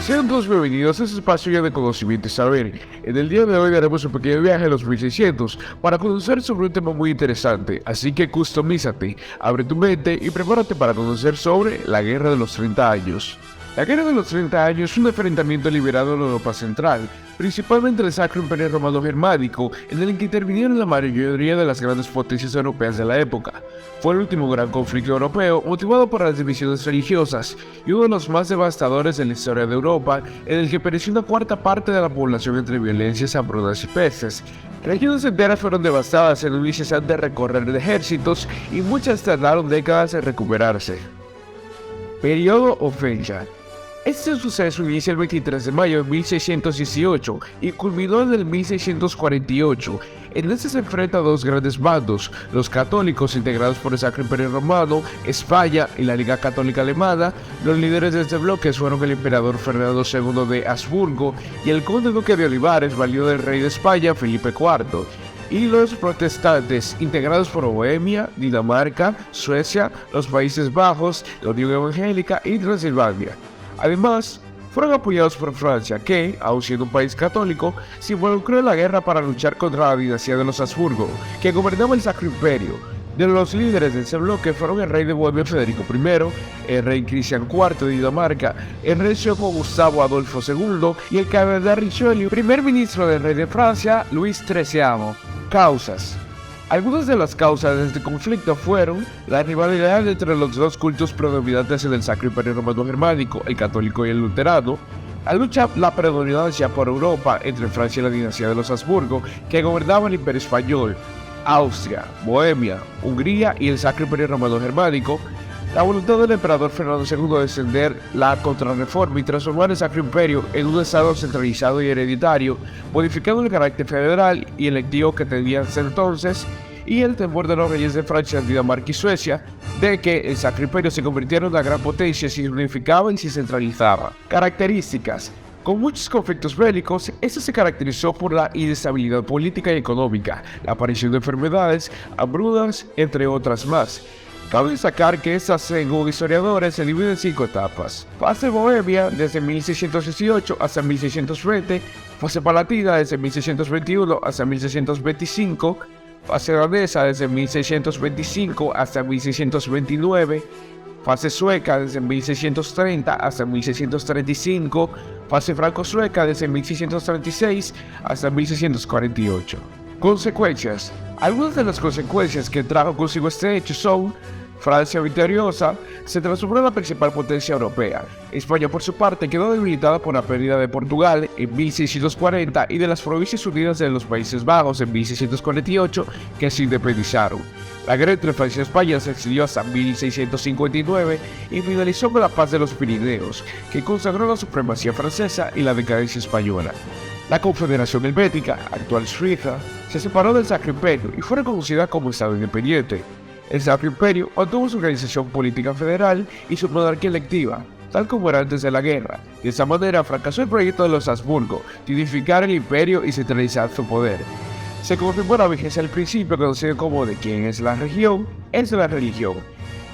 Sean todos bienvenidos a este espacio lleno de conocimiento y saber. En el día de hoy daremos un pequeño viaje a los 1600 para conocer sobre un tema muy interesante, así que customízate, abre tu mente y prepárate para conocer sobre la Guerra de los 30 Años. La Guerra de los 30 Años es un enfrentamiento liberado en Europa Central, principalmente el Sacro Imperio Romano Germánico, en el que intervinieron la mayoría de las grandes potencias europeas de la época. Fue el último gran conflicto europeo motivado por las divisiones religiosas y uno de los más devastadores de la historia de Europa, en el que pereció una cuarta parte de la población entre violencias, hambrunas y pestes. Regiones enteras fueron devastadas en un incesante recorrer de ejércitos y muchas tardaron décadas en recuperarse. Periodo o fecha. Este suceso inicia el 23 de mayo de 1618 y culminó en el 1648. En este se enfrentan dos grandes bandos, los católicos integrados por el Sacro Imperio Romano, España y la Liga Católica Alemana. Los líderes de este bloque fueron el emperador Fernando II de Habsburgo y el conde duque de Olivares, valido del rey de España Felipe IV. Y los protestantes, integrados por Bohemia, Dinamarca, Suecia, los Países Bajos, la Unión Evangélica y Transilvania. Además, fueron apoyados por Francia, que, aun siendo un país católico, se involucró en la guerra para luchar contra la dinastía de los Habsburgo, que gobernaba el Sacro Imperio. De los líderes de ese bloque fueron el rey de Bohemia Federico I, el rey Cristian IV de Dinamarca, el rey sueco Gustavo Adolfo II y el cardenal Richelieu, primer ministro del rey de Francia, Luis XIII. Causas. Algunas de las causas de este conflicto fueron la rivalidad entre los dos cultos predominantes en el Sacro Imperio Romano Germánico, el católico y el luterano, la predominancia por Europa entre Francia y la dinastía de los Habsburgo, que gobernaba el Imperio Español, Austria, Bohemia, Hungría y el Sacro Imperio Romano Germánico, la voluntad del emperador Fernando II de extender la contrarreforma y transformar el Sacro Imperio en un estado centralizado y hereditario, modificando el carácter federal y electivo que tenía hasta entonces, y el temor de los reyes de Francia, Dinamarca y Suecia de que el Sacro Imperio se convirtiera en una gran potencia si se unificaba y se centralizaba. Características. Con muchos conflictos bélicos, este se caracterizó por la inestabilidad política y económica, la aparición de enfermedades, hambrunas, entre otras más. Cabe destacar que estas, según historiadores, se dividen en 5 etapas. Fase Bohemia, desde 1618 hasta 1620, fase Palatina, desde 1621 hasta 1625, fase danesa, desde 1625 hasta 1629, fase sueca, desde 1630 hasta 1635, fase franco-sueca, desde 1636 hasta 1648. Consecuencias. Algunas de las consecuencias que trajo consigo este hecho son: Francia victoriosa se transformó en la principal potencia europea. España, por su parte, quedó debilitada por la pérdida de Portugal en 1640 y de las Provincias Unidas de los Países Bajos en 1648, que se independizaron. La guerra entre Francia y España se extendió hasta 1659 y finalizó con la Paz de los Pirineos, que consagró la supremacía francesa y la decadencia española. La Confederación Helvética, actual Suiza, se separó del Sacro Imperio y fue reconocida como Estado independiente. El Sacro Imperio mantuvo su organización política federal y su monarquía electiva, tal como era antes de la guerra. De esta manera fracasó el proyecto de los Habsburgo de unificar el imperio y centralizar su poder. Se confirmó la vigencia del principio conocido como de quien es la región, es la religión.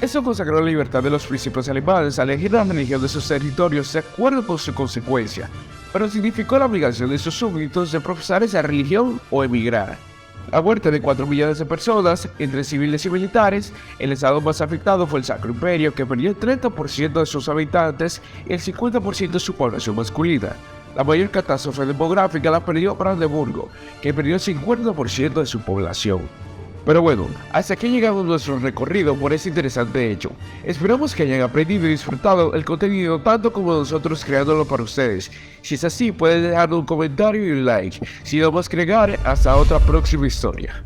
Esto consagró la libertad de los príncipes alemanes a elegir la religión de sus territorios de acuerdo con su consecuencia, pero significó la obligación de sus súbditos de profesar esa religión o emigrar. La muerte de 4 millones de personas, entre civiles y militares. El estado más afectado fue el Sacro Imperio, que perdió el 30% de sus habitantes y el 50% de su población masculina. La mayor catástrofe demográfica la perdió Brandeburgo, que perdió el 50% de su población. Pero bueno, hasta aquí llegamos nuestro recorrido por este interesante hecho. Esperamos que hayan aprendido y disfrutado el contenido tanto como nosotros creándolo para ustedes. Si es así, pueden dejar un comentario y un like. Sin más que agregar, hasta otra próxima historia.